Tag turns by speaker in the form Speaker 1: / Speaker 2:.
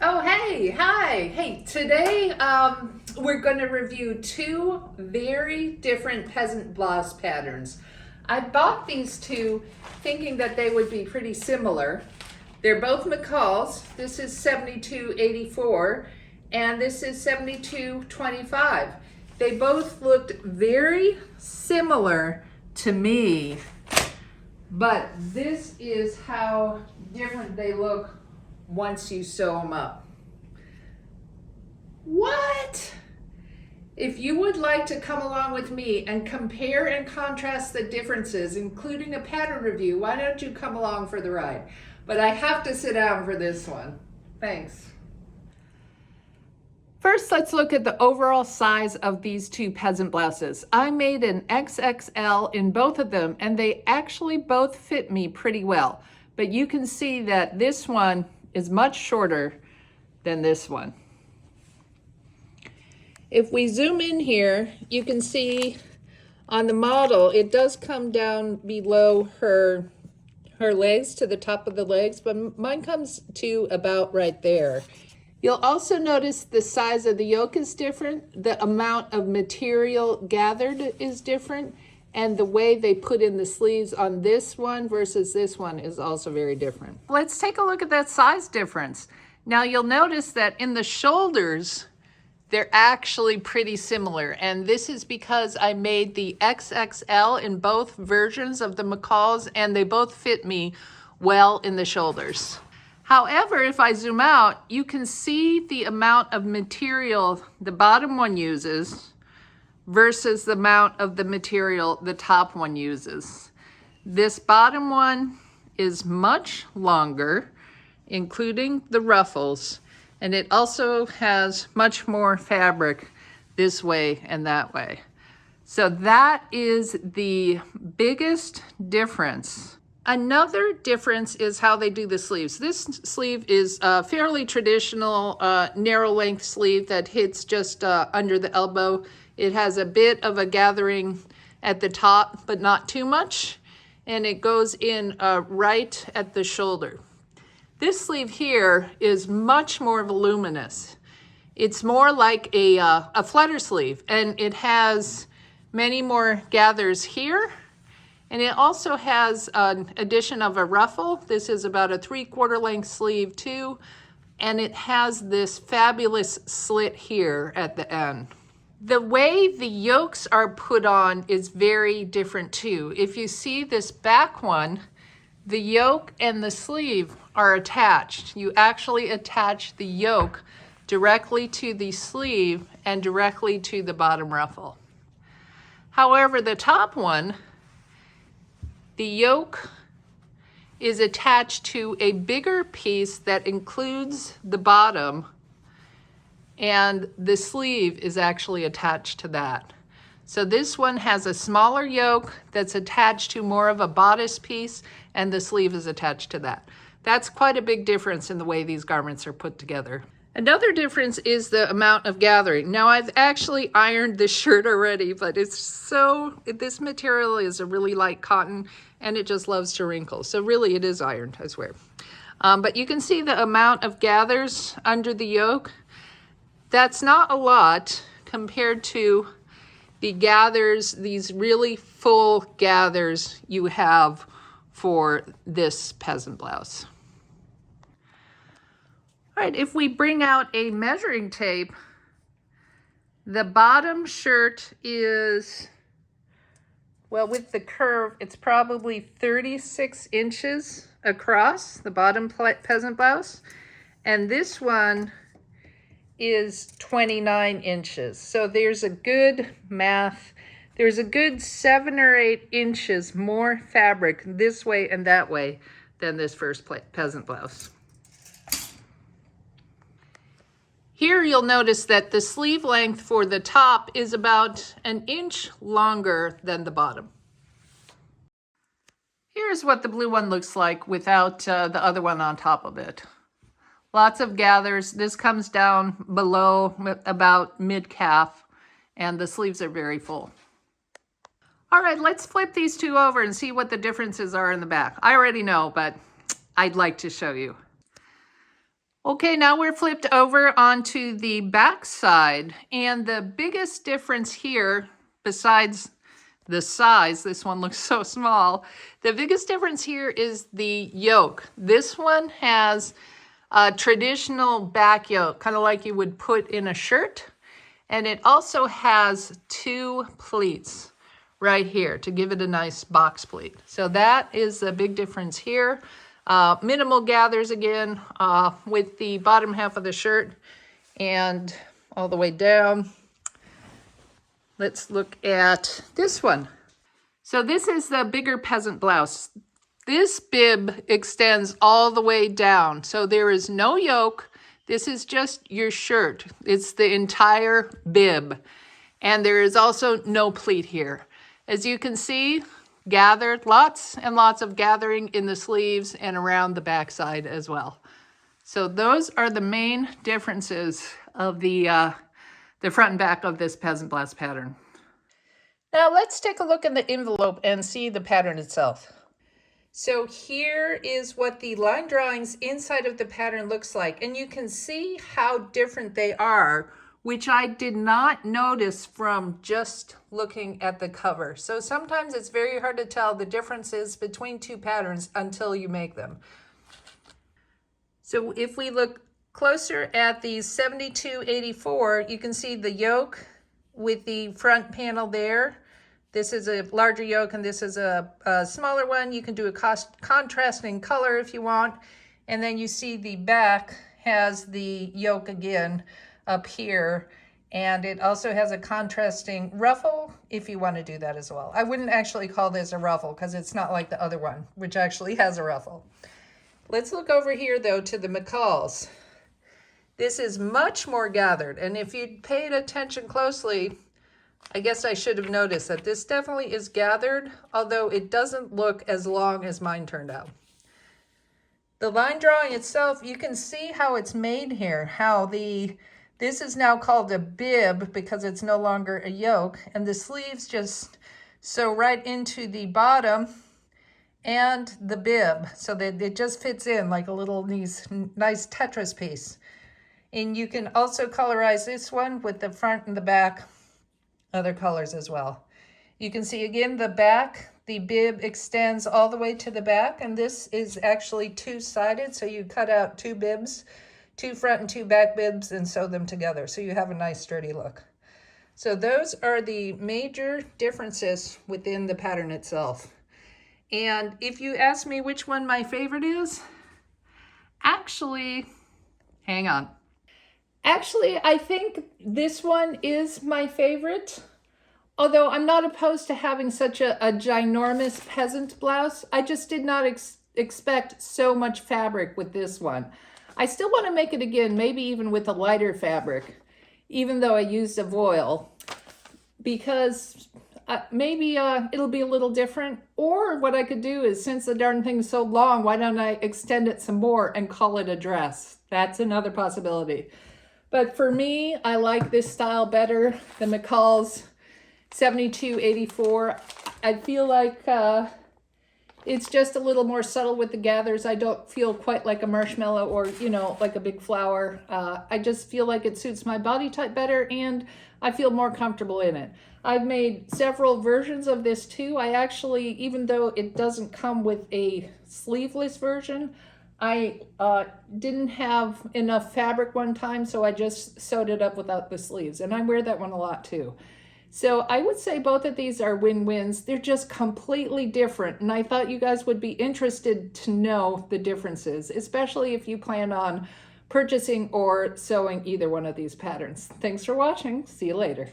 Speaker 1: Oh, hey, hi. Hey, today we're going to review two very different peasant blouse patterns. I bought these two thinking that they would be pretty similar. They're both McCalls. This is 7284 and this is 7225. They both looked very similar to me, but this is how different they look once you sew them up. What? If you would like to come along with me and compare and contrast the differences, including a pattern review, why don't you come along for the ride? But I have to sit down for this one. Thanks. First, let's look at the overall size of these two peasant blouses. I made an XXL in both of them, and they actually both fit me pretty well. But you can see that this one is much shorter than this one. If we zoom in here, you can see on the model, it does come down below her legs, to the top of the legs, but mine comes to about right there. You'll also notice the size of the yoke is different, the amount of material gathered is different, and the way they put in the sleeves on this one versus this one is also very different. Let's take a look at that size difference. Now you'll notice that in the shoulders, they're actually pretty similar, and this is because I made the XXL in both versions of the McCalls, and they both fit me well in the shoulders. However, if I zoom out, you can see the amount of material the bottom one uses versus the amount of the material the top one uses. This bottom one is much longer, including the ruffles, and it also has much more fabric this way and that way. So that is the biggest difference. Another difference is how they do the sleeves. This sleeve is a fairly traditional narrow length sleeve that hits just under the elbow. It has a bit of a gathering at the top, but not too much, and it goes in right at the shoulder. This sleeve here is much more voluminous. It's more like a flutter sleeve, and it has many more gathers here, and it also has an addition of a ruffle. This is about a 3/4 length sleeve too, and it has this fabulous slit here at the end. The way the yokes are put on is very different too. If you see this back one, the yoke and the sleeve are attached. You actually attach the yoke directly to the sleeve and directly to the bottom ruffle. However, the top one, the yoke is attached to a bigger piece that includes the bottom, and the sleeve is actually attached to that. So this one has a smaller yoke that's attached to more of a bodice piece, and the sleeve is attached to that. That's quite a big difference in the way these garments are put together. Another difference is the amount of gathering. Now I've actually ironed this shirt already, but this material is a really light cotton, and it just loves to wrinkle. So really it is ironed, I swear. But you can see the amount of gathers under the yoke. That's not a lot compared to the gathers, these really full gathers you have for this peasant blouse. All right, if we bring out a measuring tape, the bottom shirt is, well, with the curve, it's probably 36 inches across, the bottom peasant blouse, and this one is 29 inches. So there's a good math. There's a good 7 or 8 inches more fabric this way and that way than this first peasant blouse. Here you'll notice that the sleeve length for the top is about 1 inch longer than the bottom. Here's what the blue one looks like without the other one on top of it. Lots of gathers. This comes down below about mid-calf, and the sleeves are very full. All right, let's flip these two over and see what the differences are in the back. I already know, but I'd like to show you. Okay, now we're flipped over onto the back side, and the biggest difference here, besides the size, this one looks so small, the biggest difference here is the yoke. This one has a traditional back yoke, kind of like you would put in a shirt, and it also has 2 pleats right here to give it a nice box pleat. So that is the big difference here. Minimal gathers again with the bottom half of the shirt and all the way down. Let's look at this one. So this is the bigger peasant blouse. This bib extends all the way down. So there is no yoke. This is just your shirt. It's the entire bib. And there is also no pleat here. As you can see, gathered, lots and lots of gathering in the sleeves and around the backside as well. So those are the main differences of the front and back of this peasant blouse pattern. Now let's take a look in the envelope and see the pattern itself. So here is what the line drawings inside of the pattern looks like, and you can see how different they are, which I did not notice from just looking at the cover. So sometimes it's very hard to tell the differences between 2 patterns until you make them. So if we look closer at the 7284, you can see the yoke with the front panel there. This is a larger yoke and this is a smaller one. You can do a contrasting color if you want. And then you see the back has the yoke again up here, and it also has a contrasting ruffle if you want to do that as well. I wouldn't actually call this a ruffle because it's not like the other one, which actually has a ruffle. Let's look over here though to the McCalls. This is much more gathered, and if you paid attention closely, I guess I should have noticed that this definitely is gathered, although it doesn't look as long as mine turned out. The line drawing itself, you can see how it's made here, how this is now called a bib because it's no longer a yoke, and the sleeves just sew right into the bottom and the bib so that it just fits in like a little nice Tetris piece. And you can also colorize this one with the front and the back, other colors as well. You can see again the back, the bib extends all the way to the back, and this is actually 2-sided, so you cut out 2 bibs, 2 front and 2 back bibs, and sew them together so you have a nice sturdy look. So those are the major differences within the pattern itself. And if you ask me which one my favorite is, actually, hang on. Actually, I think this one is my favorite. Although I'm not opposed to having such a ginormous peasant blouse, I just did not expect so much fabric with this one. I still want to make it again, maybe even with a lighter fabric, even though I used a voile, because maybe it'll be a little different. Or what I could do is, since the darn thing's so long, why don't I extend it some more and call it a dress? That's another possibility. But for me, I like this style better, the McCalls 7284. I feel like it's just a little more subtle with the gathers. I don't feel quite like a marshmallow or, you know, like a big flower. I just feel like it suits my body type better, and I feel more comfortable in it. I've made several versions of this too. I actually, even though it doesn't come with a sleeveless version, I didn't have enough fabric one time, so I just sewed it up without the sleeves, and I wear that one a lot too. So I would say both of these are win-wins. They're just completely different, and I thought you guys would be interested to know the differences, especially if you plan on purchasing or sewing either one of these patterns. Thanks for watching. See you later.